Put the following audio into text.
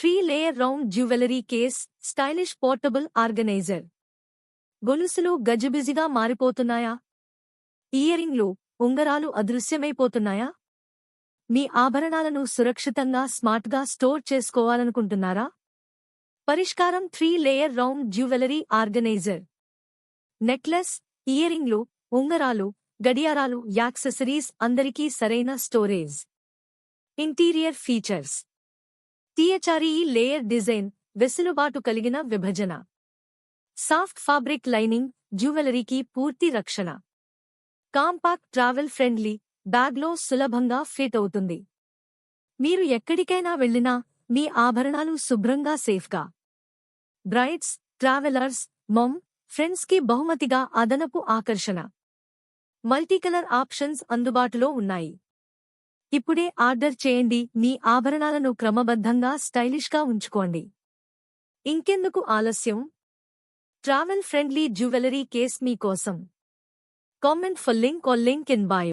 3-లేయర్ round jewellery case, stylish portable organiser. గొలుసులు గజిబిజిగా మారిపోతున్నాయా? ఇయరింగ్లు, ఉంగరాలు అదృశ్యమైపోతున్నాయా? మీ ఆభరణాలను సురక్షితంగా స్మార్ట్గా స్టోర్ చేసుకోవాలనుకుంటున్నారా? పరిష్కారం 3-లేయర్ రౌండ్ జ్యువెలరీ ఆర్గనైజర్. నెక్లెస్, ఇయరింగ్లు, ఉంగరాలు, గడియారాలు, యాక్సెసరీస్ అందరికీ సరైన storage. Interior features. Layer design, వెసులుబాటు కలిగిన విభజన. సాఫ్ట్ ఫాబ్రిక్ లైనింగ్, జ్యువెలరీకి పూర్తి రక్షణ. కాంపాక్ట్ ట్రావెల్ ఫ్రెండ్లీ, బ్యాగ్లో సులభంగా ఫిట్ అవుతుంది. మీరు ఎక్కడికైనా వెళ్ళినా మీ ఆభరణాలు శుభ్రంగా సేఫ్గా. బ్రైడ్స్, ట్రావెలర్స్, ఫ్రెండ్స్కి బహుమతిగా అదనపు ఆకర్షణ. మల్టీకలర్ ఆప్షన్స్ అందుబాటులో ఉన్నాయి. ఇప్పుడే ఆర్డర్ చేయండి. మీ ఆభరణాలను క్రమబద్ధంగా స్టైలిష్గా ఉంచుకోండి. ఇంకెందుకు ఆలస్యం? ట్రావెల్ ఫ్రెండ్లీ జ్యువెలరీ కేస్ మీ కోసం. Comment for link in bio.